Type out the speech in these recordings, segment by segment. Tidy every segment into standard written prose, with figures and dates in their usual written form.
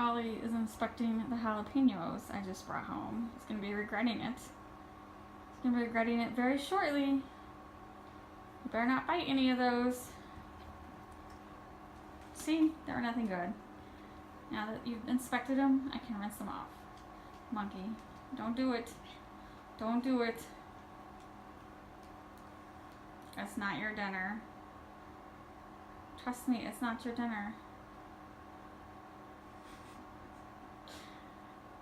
Ollie is inspecting the jalapenos I just brought home. He's going to be regretting it. He's going to be regretting it very shortly. You better not bite any of those. See? They were nothing good. Now that you've inspected them, I can rinse them off. Monkey. Don't do it. Don't do it. That's not your dinner. Trust me, it's not your dinner.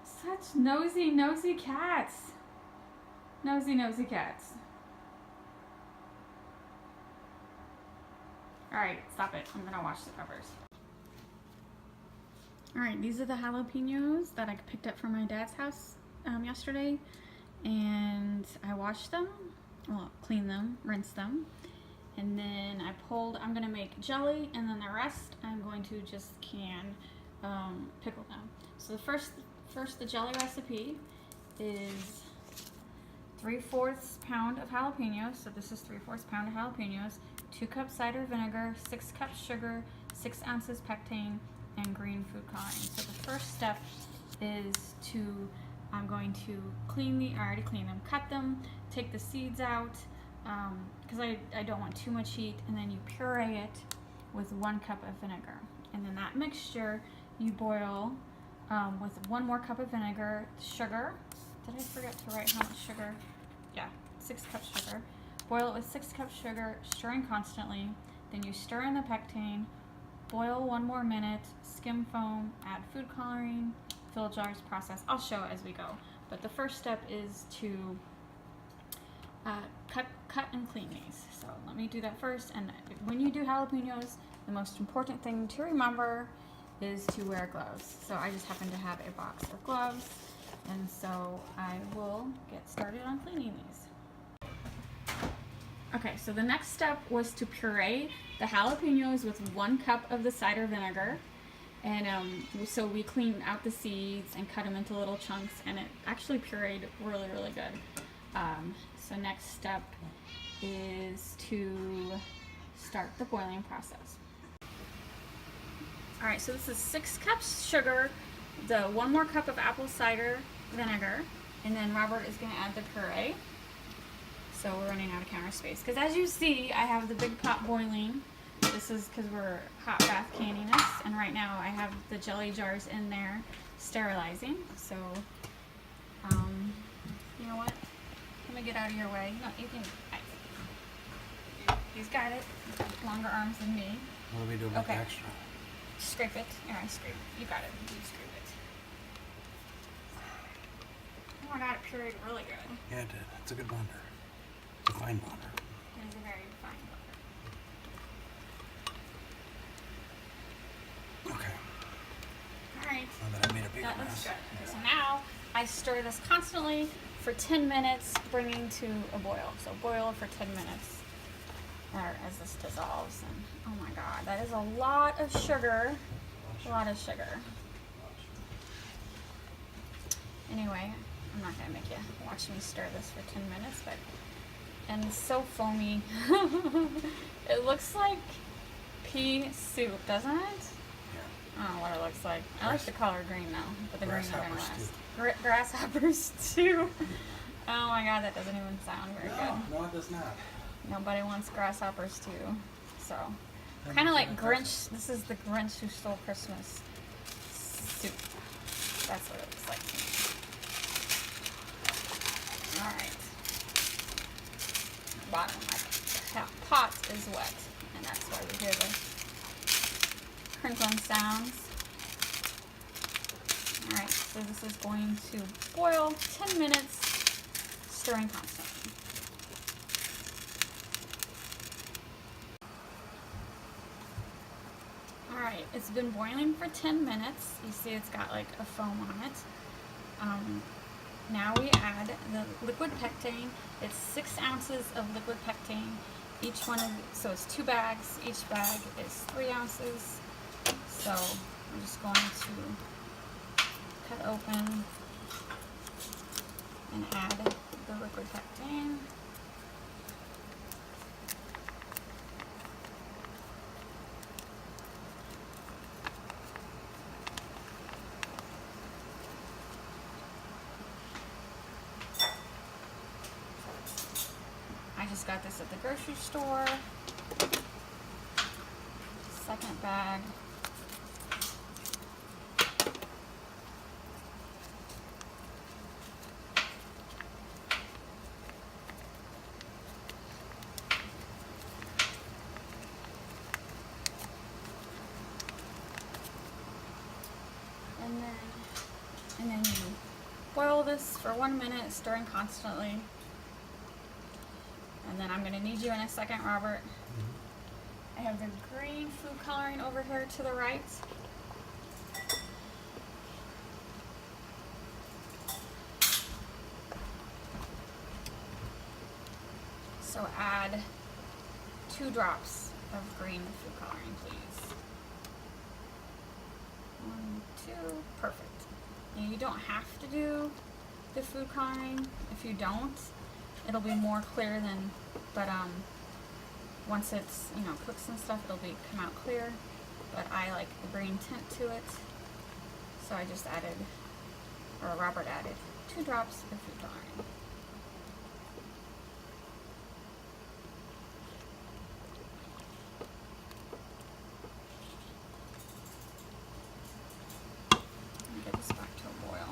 Such nosy, nosy cats. Nosy, nosy cats. Alright, stop it. I'm gonna wash the peppers. Alright, these are the jalapenos that I picked up from my dad's house yesterday. And I washed them, well, cleaned them, rinsed them. And then I'm gonna make jelly, and then the rest I'm going to just pickle them. So the first the jelly recipe is 3/4 pound of jalapenos. So this is 3/4 pound of jalapenos, 2 cups cider vinegar, 6 cups sugar, 6 ounces pectin, and green food coloring. So the first step is I'm going to I already cleaned them, cut them, take the seeds out, because I don't want too much heat, and then you puree it with 1 cup of vinegar. And then that mixture you boil with 1 more cup of vinegar, sugar. Did I forget to write how much sugar? Yeah, 6 cups sugar. Boil it with 6 cups sugar, stirring constantly. Then you stir in the pectin, boil 1 more minute, skim foam, add food coloring, fill jars, process. I'll show it as we go. But the first step is to cut and clean these. So let me do that first. And when you do jalapenos, the most important thing to remember is to wear gloves. So I just happen to have a box of gloves, and so I will get started on cleaning these. Okay, so the next step was to puree the jalapenos with 1 cup of the cider vinegar. And so we cleaned out the seeds and cut them into little chunks, and it actually pureed really, really good. So next step is to start the boiling process. Alright, so this is 6 cups sugar, the 1 more cup of apple cider vinegar, and then Robert is going to add the puree. So we're running out of counter space. Because as you see, I have the big pot boiling. This is because we're hot bath canning this, and right now I have the jelly jars in there sterilizing. So, you know what? Let me get out of your way. No, you can. He's got it. He's got longer arms than me. What do we do about the extra? Scrape it. Here, I scrape it. You got it. You scrape it. Oh my god, it pureed really good. Yeah, it did. It's a good blender. It's a fine blender. It is a very fine blender. Okay. Alright. Now that I made a bigger That looks mess. good. Yeah. So now I stir this constantly for 10 minutes, bringing to a boil. So boil for 10 minutes as this dissolves. And oh my god, that is a lot of sugar. A lot of sugar. Anyway, I'm not gonna make you watch me stir this for 10 minutes, but and it's so foamy. It looks like pea soup, doesn't it? Yeah. I don't know what it looks like. I like the color green though, but the green's not gonna Grasshoppers last. Grasshoppers too. Oh my god, that doesn't even sound very good. No, it does not. Nobody wants grasshoppers too. So, kind of like Grinch. This is the Grinch who stole Christmas soup. That's what it looks like to me. Alright. Bottom of my pot is wet, and that's why we hear the crinkling sounds. Alright, so this is going to boil 10 minutes, stirring constantly. Alright, it's been boiling for 10 minutes. You see it's got like a foam on it. Now we add the liquid pectin. It's 6 ounces of liquid pectin. So it's 2 bags. Each bag is 3 ounces. So I'm just going to cut open and add the liquid pectin. just got this at the grocery store. Second bag. And then you boil this for 1 minute, stirring constantly. And then I'm gonna need you in a second, Robert. I have the green food coloring over here to the right. So add 2 drops of green food coloring, please. 1, 2, perfect. And you don't have to do the food coloring. If you don't, it'll be more clear than, but once it's, you know, cooks and stuff, it'll come out clear. But I like the green tint to it, so I just added, or Robert added, 2 drops of food coloring. Get this back to a boil.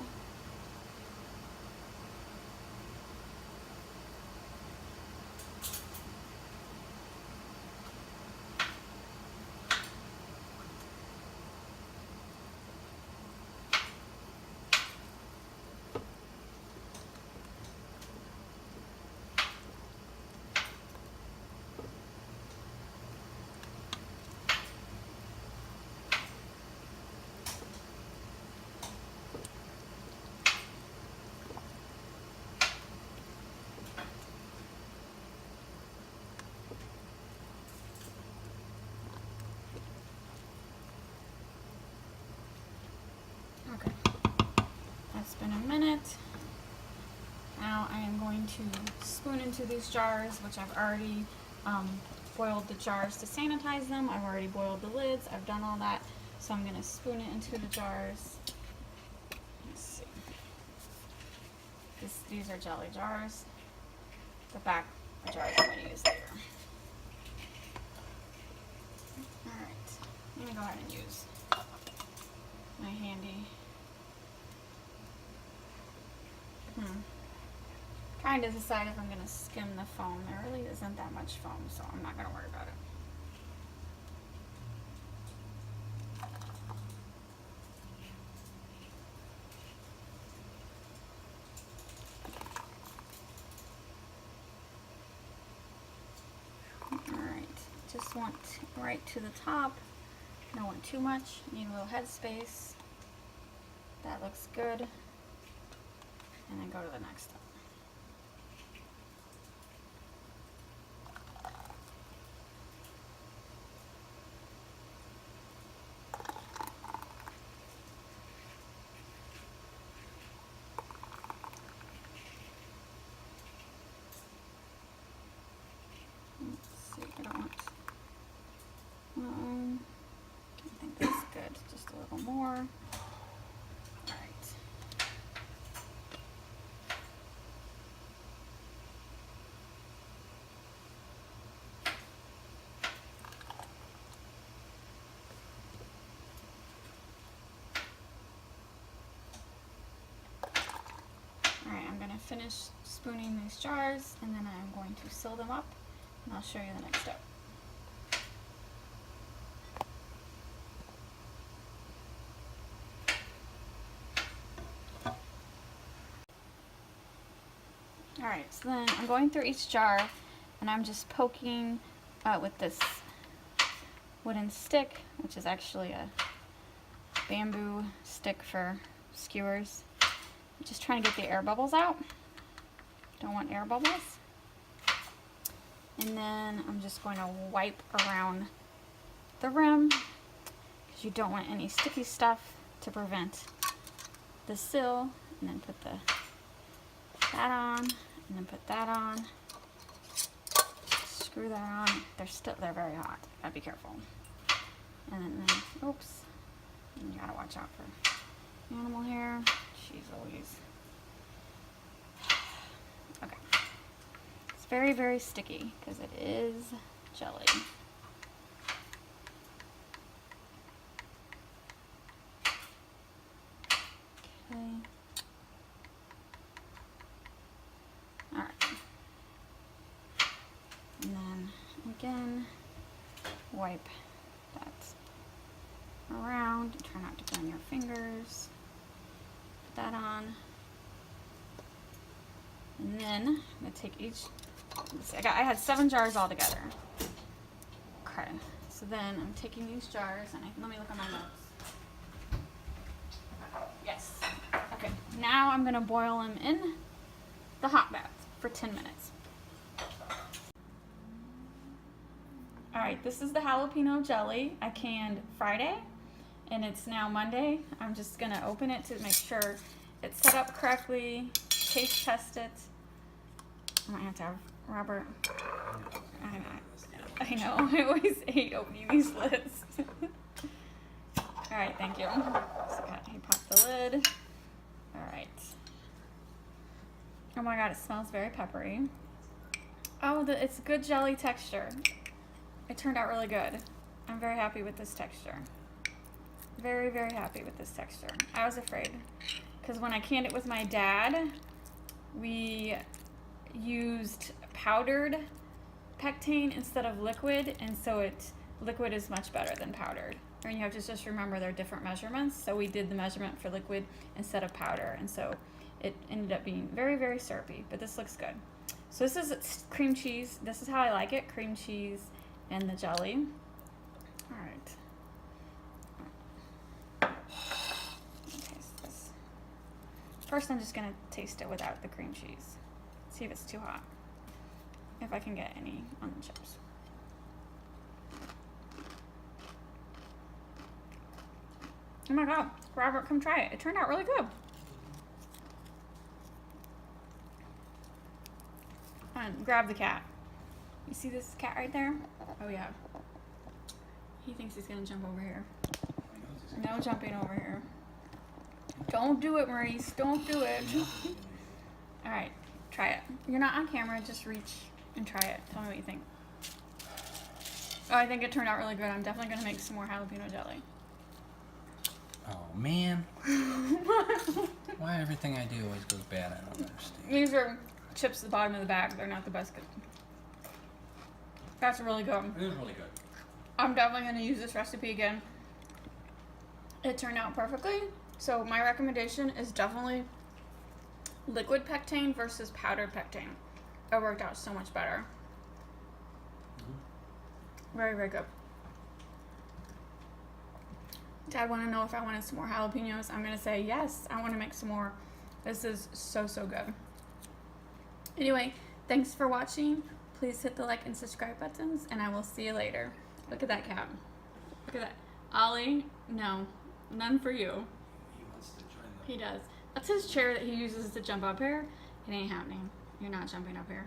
Okay, that's been a minute. Now I am going to spoon into these jars, which I've already boiled the jars to sanitize them. I've already boiled the lids. I've done all that. So I'm going to spoon it into the jars. Let's see. These are jelly jars. The back jars I'm going to use later. Alright, I'm going to go ahead and use my handy. Trying to decide if I'm going to skim the foam. There really isn't that much foam, so I'm not going to worry about it. Alright, just want right to the top. Don't want too much. Need a little head space. That looks good. And then go to the next step. Let's see, I don't want, I think that's good, just a little more. Finish spooning these jars, and then I'm going to seal them up, and I'll show you the next step. Alright, so then I'm going through each jar, and I'm just poking with this wooden stick, which is actually a bamboo stick for skewers. I'm just trying to get the air bubbles out. Don't want air bubbles. And then I'm just going to wipe around the rim, because you don't want any sticky stuff to prevent the seal. And then put that on, and then put that on. Screw that on. They're very hot. Gotta be careful. And then oops. And you gotta watch out for animal hair. Jeez Louise. Okay. very, very sticky because it is jelly. Okay. Alright. And then again, wipe that around. Try not to burn your fingers. Put that on. And then I'm going to take each, I had 7 jars all together. Okay, so then I'm taking these jars and let me look at my notes. Yes. Okay, now I'm going to boil them in the hot bath for 10 minutes. Alright, this is the jalapeno jelly I canned Friday, and it's now Monday. I'm just going to open it to make sure it's set up correctly, taste test it. I might have to have Robert. I know, I always hate opening these lids. Alright, thank you. So he popped the lid. Alright. Oh my god, it smells very peppery. Oh, it's good jelly texture. It turned out really good. I'm very happy with this texture. Very, very happy with this texture. I was afraid, because when I canned it with my dad, we used powdered pectin instead of liquid, and so liquid is much better than powdered. And you have to just remember they're different measurements. So we did the measurement for liquid instead of powder, and so it ended up being very, very syrupy, but this looks good. So this is cream cheese. This is how I like it, cream cheese and the jelly. All right. Taste this. First, I'm just gonna taste it without the cream cheese. See if it's too hot. If I can get any on the chips. Oh my god, Robert, come try it. It turned out really good. And grab the cat. You see this cat right there? Oh yeah. He thinks he's gonna jump over here. No jumping over here. Don't do it, Maurice. Don't do it. Alright, try it. You're not on camera, just reach and try it. Tell me what you think. Oh, I think it turned out really good. I'm definitely gonna make some more jalapeno jelly. Oh man. Why everything I do always goes bad? I don't understand. These are chips at the bottom of the bag. They're not the best. That's really good. It is really good. I'm definitely going to use this recipe again. It turned out perfectly. So my recommendation is definitely liquid pectin versus powdered pectin. It worked out so much better. Very, very good. Dad wanted to know if I wanted some more jalapenos. I'm going to say yes, I want to make some more. This is so, so good. Anyway, thanks for watching. Please hit the like and subscribe buttons, and I will see you later. Look at that cat. Look at that. Ollie, no, none for you. He wants to join the... He does. That's his chair that he uses to jump up here. It ain't happening. You're not jumping up here.